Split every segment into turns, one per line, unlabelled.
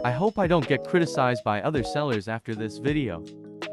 I hope I don't get criticized by other sellers after this video.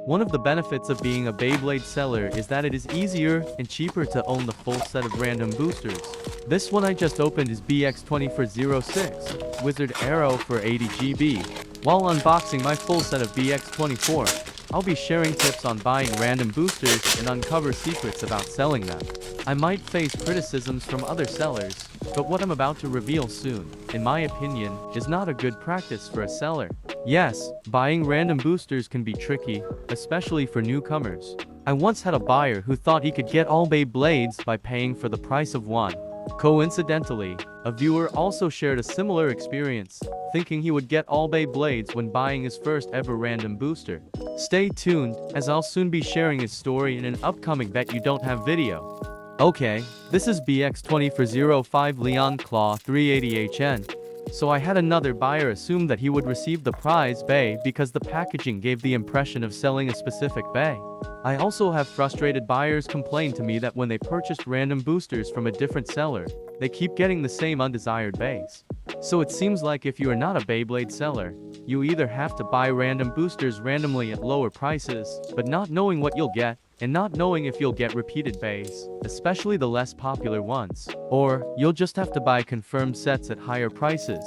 One of the benefits of being a Beyblade seller is that it is easier and cheaper to own the full set of random boosters. This one I just opened is BX-24 Wizard Arrow for 80 GB. While unboxing my full set of BX-24, I'll be sharing tips on buying random boosters and uncover secrets about selling them. I might face criticisms from other sellers, but what I'm about to reveal soon, in my opinion, is not a good practice for a seller. Yes, buying random boosters can be tricky, especially for newcomers. I once had a buyer who thought he could get all Beyblades by paying for the price of one. Coincidentally, a viewer also shared a similar experience, thinking he would get all Beyblades when buying his first ever random booster. Stay tuned, as I'll soon be sharing his story in an upcoming Bet You Don't Have video. Okay, this is BX-24 Leon Claw 380HN. So I had another buyer assume that he would receive the prize bay because the packaging gave the impression of selling a specific bay. I also have frustrated buyers complain to me that when they purchased random boosters from a different seller, they keep getting the same undesired bays. So it seems like if you are not a Beyblade seller, you either have to buy random boosters randomly at lower prices, but not knowing what you'll get, and not knowing if you'll get repeated bays, especially the less popular ones, or you'll just have to buy confirmed sets at higher prices.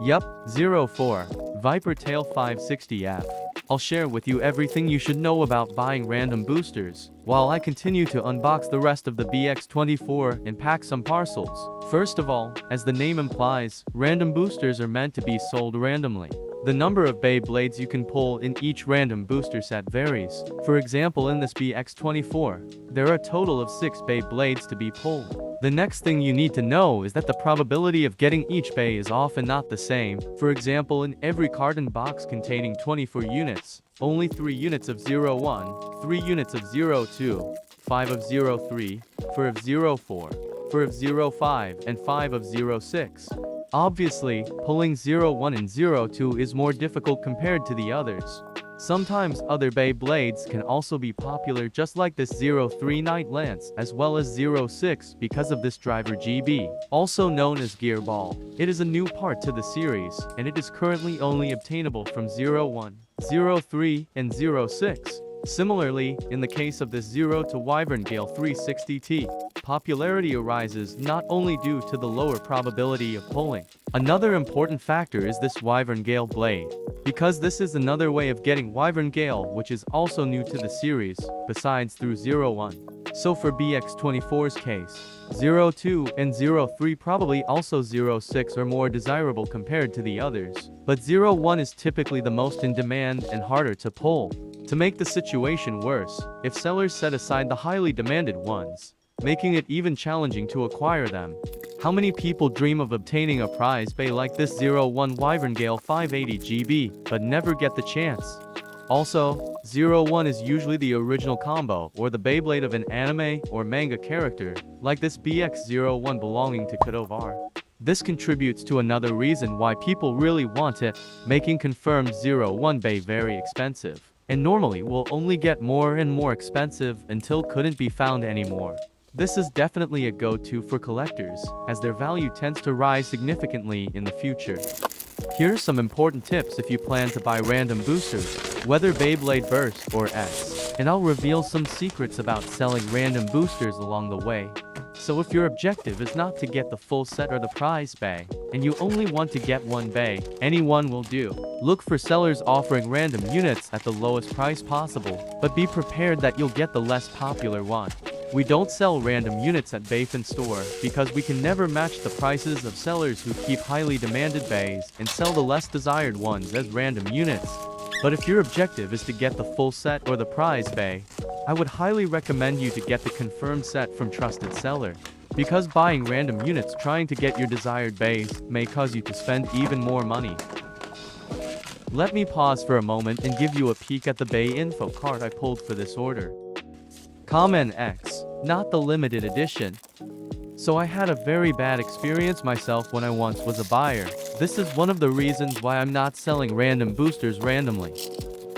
Yup, 04, Viper Tail 560F. I'll share with you everything you should know about buying random boosters, while I continue to unbox the rest of the BX-24 and pack some parcels. First of all, as the name implies, random boosters are meant to be sold randomly. The number of Beyblades you can pull in each random booster set varies. For example, in this BX-24, there are a total of 6 Beyblades to be pulled. The next thing you need to know is that the probability of getting each bay is often not the same. For example, in every carton box containing 24 units, only 3 units of 01, 3 units of 02, 5 of 03, 4 of 04, 4 of 05, and 5 of 06. Obviously, pulling 01 and 02 is more difficult compared to the others. Sometimes other Beyblades can also be popular, just like this 03 Night Lance, as well as 06 because of this driver GB, also known as Gear Ball. It is a new part to the series, and it is currently only obtainable from 01, 03, and 06. Similarly, in the case of this 0 to Wyvern Gale 360T, popularity arises not only due to the lower probability of pulling. Another important factor is this Wyvern Gale blade, because this is another way of getting Wyvern Gale, which is also new to the series, besides through 01. So for BX-24's case, 02 and 03 probably also 06 are more desirable compared to the others, but 01 is typically the most in demand and harder to pull. To make the situation worse, if sellers set aside the highly demanded ones, making it even challenging to acquire them. How many people dream of obtaining a prize bay like this 01 Wyvern Gale 580 GB, but never get the chance? Also, 01 is usually the original combo, or the Beyblade of an anime or manga character, like this BX-01 belonging to Kodovar. This contributes to another reason why people really want it, making confirmed 01 bay very expensive, and normally will only get more and more expensive until couldn't be found anymore. This is definitely a go-to for collectors, as their value tends to rise significantly in the future. Here are some important tips if you plan to buy random boosters, whether Beyblade Burst or X, and I'll reveal some secrets about selling random boosters along the way. So if your objective is not to get the full set or the prize bay, and you only want to get one bay, any one will do. Look for sellers offering random units at the lowest price possible, but be prepared that you'll get the less popular one. We don't sell random units at Beyfan store because we can never match the prices of sellers who keep highly demanded bays and sell the less desired ones as random units. But if your objective is to get the full set or the prize bay, I would highly recommend you to get the confirmed set from trusted seller, because buying random units trying to get your desired bays may cause you to spend even more money. Let me pause for a moment and give you a peek at the bay info card I pulled for this order. Common X, not the limited edition. So I had a very bad experience myself when I once was a buyer. This is one of the reasons why I'm not selling random boosters randomly.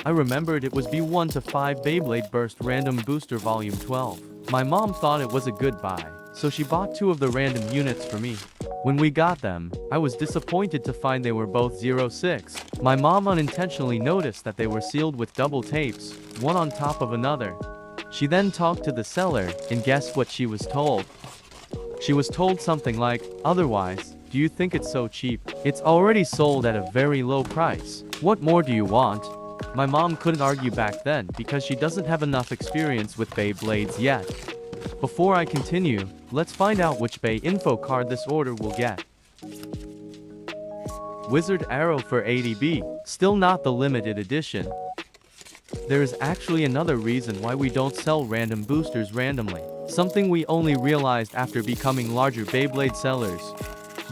I remembered it was B1 to 5 Beyblade Burst Random Booster Volume 12. My mom thought it was a good buy, so she bought 2 of the random units for me. When we got them, I was disappointed to find they were both 06. My mom unintentionally noticed that they were sealed with double tapes, one on top of another. She then talked to the seller, and guess what she was told? She was told something like, "Otherwise, do you think it's so cheap? It's already sold at a very low price. What more do you want?" My mom couldn't argue back then because she doesn't have enough experience with Beyblades yet. Before I continue, let's find out which Bay info card this order will get. Wizard Arrow for 80B, still not the limited edition. There is actually another reason why we don't sell random boosters randomly, something we only realized after becoming larger Beyblade sellers.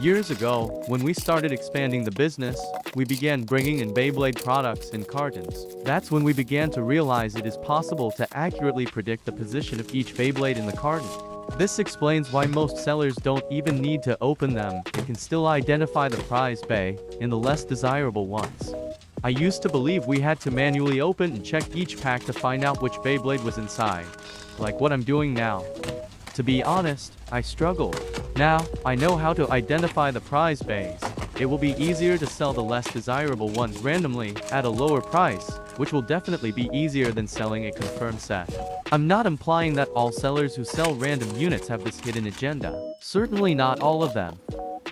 Years ago, when we started expanding the business, we began bringing in Beyblade products in cartons. That's when we began to realize it is possible to accurately predict the position of each Beyblade in the carton. This explains why most sellers don't even need to open them and can still identify the prize bay in the less desirable ones. I used to believe we had to manually open and check each pack to find out which Beyblade was inside, like what I'm doing now. To be honest, I struggled. Now, I know how to identify the prize bays. It will be easier to sell the less desirable ones randomly at a lower price, which will definitely be easier than selling a confirmed set. I'm not implying that all sellers who sell random units have this hidden agenda. Certainly not all of them.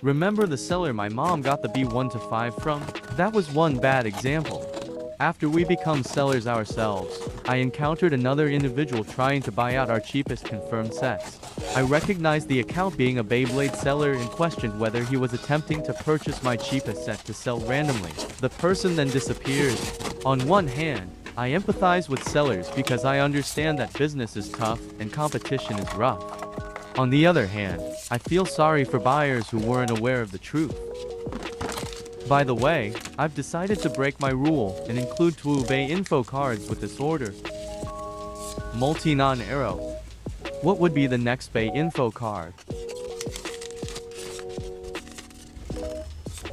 Remember the seller my mom got the B1-5 from? That was one bad example. After we become sellers ourselves, I encountered another individual trying to buy out our cheapest confirmed sets. I recognized the account being a Beyblade seller and questioned whether he was attempting to purchase my cheapest set to sell randomly. The person then disappeared. On one hand, I empathize with sellers because I understand that business is tough and competition is rough. On the other hand, I feel sorry for buyers who weren't aware of the truth. By the way, I've decided to break my rule and include 2 Bay info cards with this order. Multi-non arrow. What would be the next Bay info card?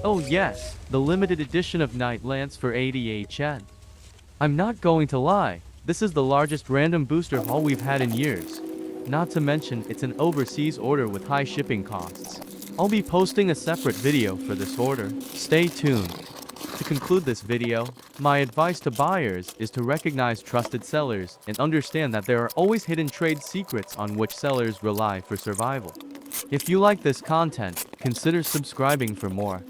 Oh yes, the limited edition of Night Lance for 88 yen. I'm not going to lie, this is the largest random booster haul we've had in years. Not to mention, it's an overseas order with high shipping costs. I'll be posting a separate video for this order. Stay tuned. To conclude this video, my advice to buyers is to recognize trusted sellers and understand that there are always hidden trade secrets on which sellers rely for survival. If you like this content, consider subscribing for more.